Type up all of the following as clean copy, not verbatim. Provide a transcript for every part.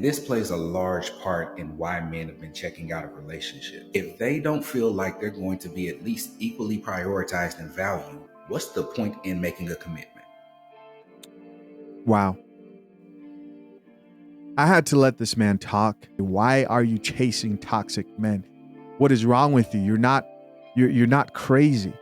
This plays a large part in why men have been checking out of relationships. If they don't feel like they're going to be at least equally prioritized and valued, what's the point in making a commitment? Wow. I had to let this man talk. Why are you chasing toxic men? What is wrong with you? You're not crazy.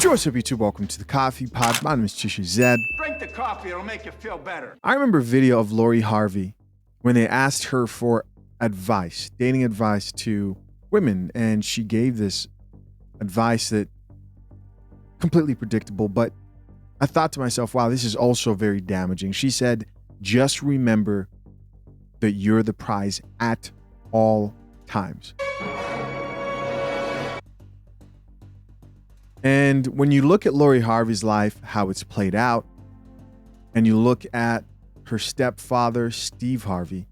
What's up, YouTube? Welcome to the Coffee Pod. My name is Chishu Zed. Drink the coffee, it'll make you feel better. I remember a video of Lori Harvey when they asked her for advice, dating advice to women, and she gave this advice that completely predictable, but I thought to myself, wow, this is also very damaging. She said, just remember that you're the prize at all times. And when you look at Lori Harvey's life, how it's played out, and you look at her stepfather, Steve Harvey,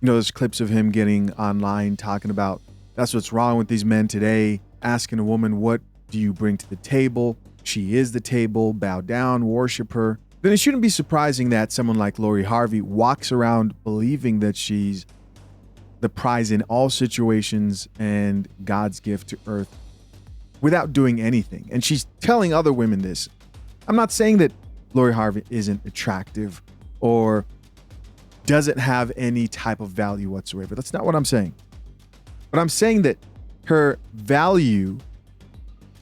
you know, there's clips of him getting online talking about that's what's wrong with these men today, asking a woman, what do you bring to the table? She is the table, bow down, worship her. Then it shouldn't be surprising that someone like Lori Harvey walks around believing that she's the prize in all situations and God's gift to earth without doing anything. And she's telling other women this. I'm not saying that Lori Harvey isn't attractive or doesn't have any type of value whatsoever. That's not what I'm saying. But I'm saying that her value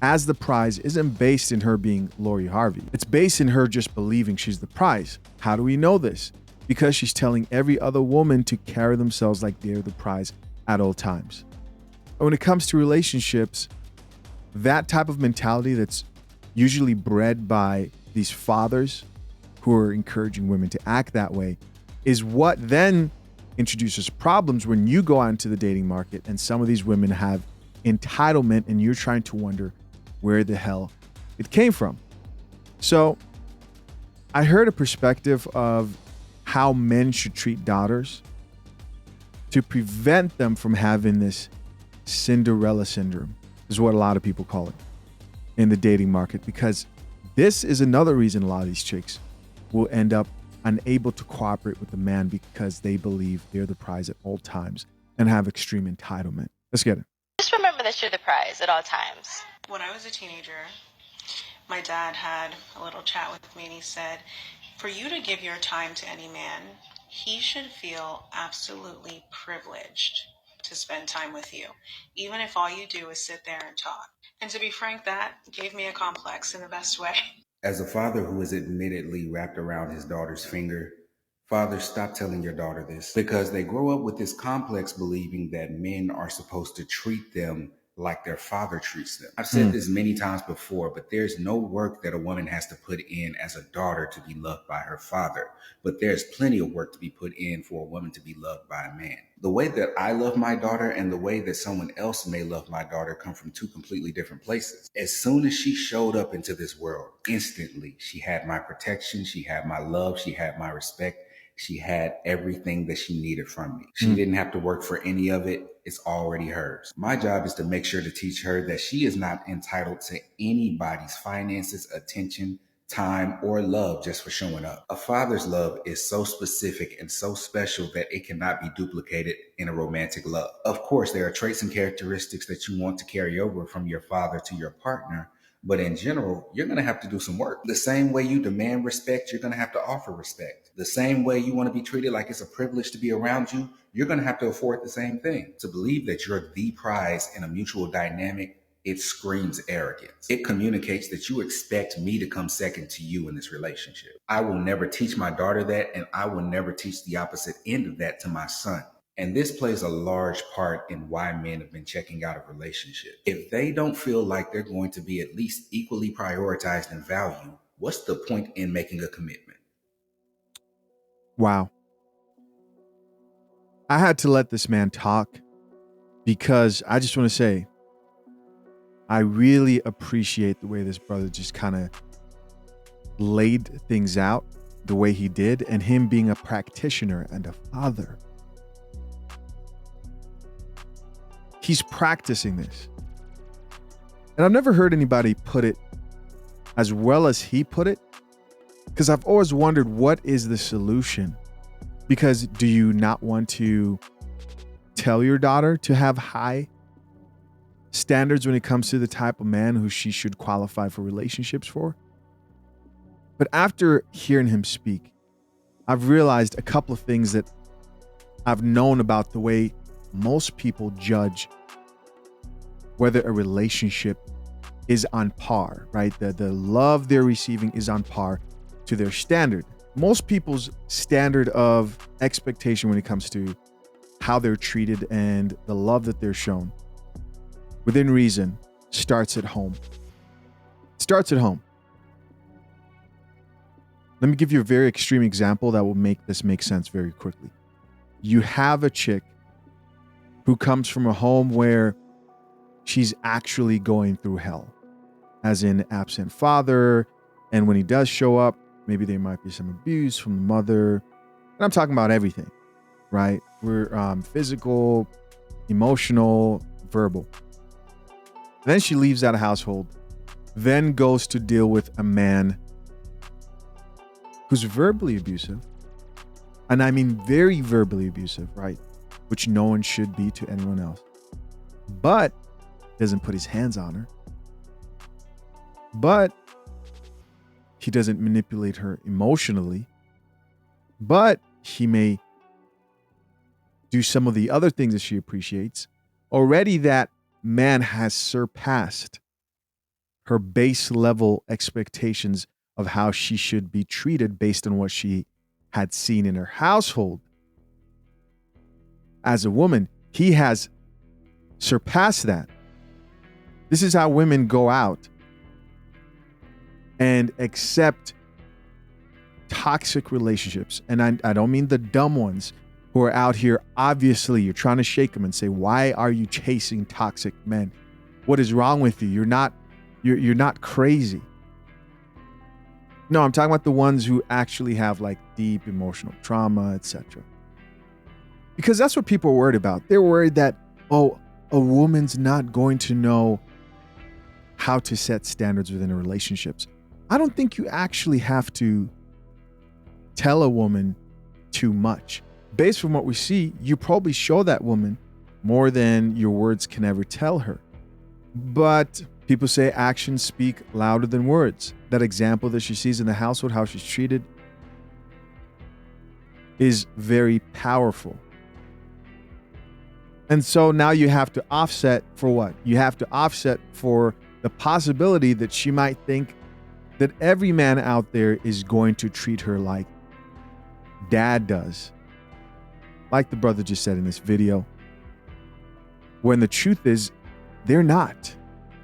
as the prize isn't based in her being Lori Harvey. It's based in her just believing she's the prize. How do we know this? Because she's telling every other woman to carry themselves like they're the prize at all times. But when it comes to relationships, that type of mentality that's usually bred by these fathers who are encouraging women to act that way is what then introduces problems when you go out into the dating market and some of these women have entitlement and you're trying to wonder where the hell it came from. So I heard a perspective of how men should treat daughters to prevent them from having this Cinderella syndrome, is what a lot of people call it in the dating market, because this is another reason a lot of these chicks will end up unable to cooperate with the man because they believe they're the prize at all times and have extreme entitlement. Let's get it. Just remember that you're the prize at all times. When I was a teenager, my dad had a little chat with me and he said, for you to give your time to any man, he should feel absolutely privileged to spend time with you, even if all you do is sit there and talk. And to be frank, that gave me a complex in the best way. As a father who is admittedly wrapped around his daughter's finger, fathers, stop telling your daughter this, because they grow up with this complex believing that men are supposed to treat them like their father treats them. I've said this many times before, but there's no work that a woman has to put in as a daughter to be loved by her father. But there's plenty of work to be put in for a woman to be loved by a man. The way that I love my daughter and the way that someone else may love my daughter come from two completely different places. As soon as she showed up into this world, instantly, she had my protection, she had my love, she had my respect. She had everything that she needed from me. She didn't have to work for any of it. It's already hers. My job is to make sure to teach her that she is not entitled to anybody's finances, attention, time, or love just for showing up. A father's love is so specific and so special that it cannot be duplicated in a romantic love. Of course, there are traits and characteristics that you want to carry over from your father to your partner, but in general, you're going to have to do some work. The same way you demand respect, you're going to have to offer respect. The same way you want to be treated like it's a privilege to be around you, you're going to have to afford the same thing. To believe that you're the prize in a mutual dynamic, it screams arrogance. It communicates that you expect me to come second to you in this relationship. I will never teach my daughter that, and I will never teach the opposite end of that to my son. And this plays a large part in why men have been checking out of relationships. If they don't feel like they're going to be at least equally prioritized and valued, what's the point in making a commitment? Wow. I had to let this man talk because I just want to say, I really appreciate the way this brother just kind of laid things out the way he did, and him being a practitioner and a father. He's practicing this. And I've never heard anybody put it as well as he put it Because I've always wondered, what is the solution? Because do you not want to tell your daughter to have high standards when it comes to the type of man who she should qualify for relationships for? But after hearing him speak, I've realized a couple of things that I've known about the way most people judge whether a relationship is on par, right? The love they're receiving is on par to their standard. Most people's standard of expectation when it comes to how they're treated and the love that they're shown, within reason, starts at home. Starts at home. Let me give you a very extreme example that will make this make sense very quickly. You have a chick who comes from a home where she's actually going through hell, as in absent father, and when he does show up, maybe there might be some abuse from the mother. And I'm talking about everything, right? We're physical, emotional, verbal. Then she leaves that household, then goes to deal with a man who's verbally abusive. And I mean very verbally abusive, right? Which no one should be to anyone else. But doesn't put his hands on her. But he doesn't manipulate her emotionally. But he may do some of the other things that she appreciates. Already that man has surpassed her base level expectations of how she should be treated based on what she had seen in her household. As a woman, he has surpassed that. This is how women go out and accept toxic relationships. And I don't mean the dumb ones who are out here. Obviously, you're trying to shake them and say, why are you chasing toxic men? What is wrong with you? You're not crazy. No, I'm talking about the ones who actually have like deep emotional trauma, etc. Because that's what people are worried about. They're worried that, oh, a woman's not going to know how to set standards within her relationships. I don't think you actually have to tell a woman too much. Based from what we see, you probably show that woman more than your words can ever tell her. But people say actions speak louder than words. That example that she sees in the household, how she's treated, is very powerful. And so now you have to offset for what? You have to offset for the possibility that she might think that every man out there is going to treat her like dad does. Like the brother just said in this video. When the truth is, they're not.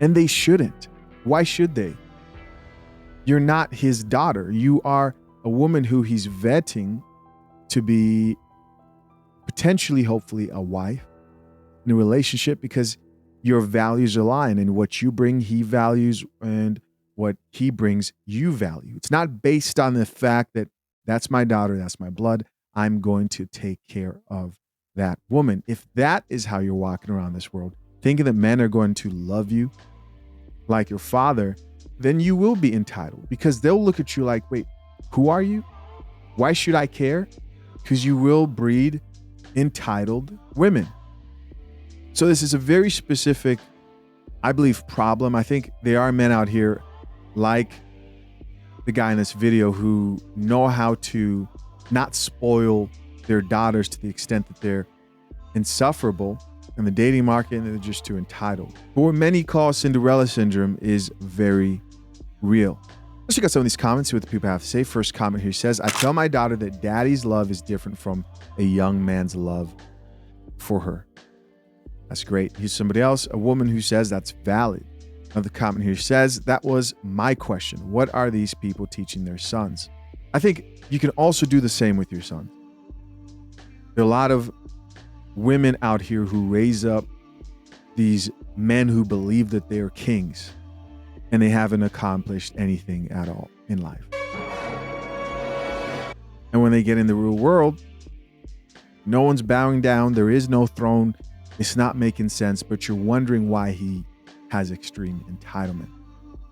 And they shouldn't. Why should they? You're not his daughter. You are a woman who he's vetting to be potentially, hopefully, a wife in a relationship, because your values align, and what you bring, he values, and what he brings, you value. It's not based on the fact that that's my daughter, that's my blood, I'm going to take care of that woman. If that is how you're walking around this world, thinking that men are going to love you like your father, then you will be entitled, because they'll look at you like, wait, who are you? Why should I care? Because you will breed entitled women. So this is a very specific, I believe, problem. I think there are men out here like the guy in this video who know how to not spoil their daughters to the extent that they're insufferable in the dating market and they're just too entitled. But what many call Cinderella syndrome is very real. Let's check out some of these comments, see what the people have to say. First comment here says, I tell my daughter that daddy's love is different from a young man's love for her. That's great. Here's somebody else, a woman who says that's valid. Another comment here says, that was my question. What are these people teaching their sons? I think you can also do the same with your son. There are a lot of women out here who raise up these men who believe that they are kings and they haven't accomplished anything at all in life. And when they get in the real world, no one's bowing down. There is no throne. It's not making sense, but you're wondering why he has extreme entitlement.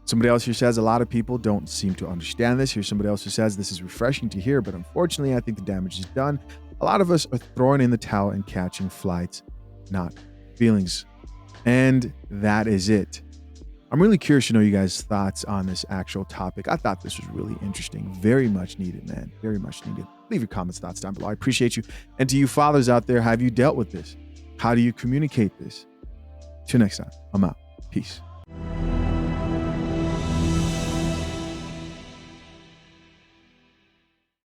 Somebody else here says a lot of people don't seem to understand this. Here's somebody else who says this is refreshing to hear, but unfortunately, I think the damage is done. A lot of us are throwing in the towel and catching flights, not feelings. And that is it. I'm really curious to know you guys' thoughts on this actual topic. I thought this was really interesting. Very much needed, man. Very much needed. Leave your comments, thoughts down below. I appreciate you. And to you fathers out there, have you dealt with this? How do you communicate this? Till next time, I'm out. Peace.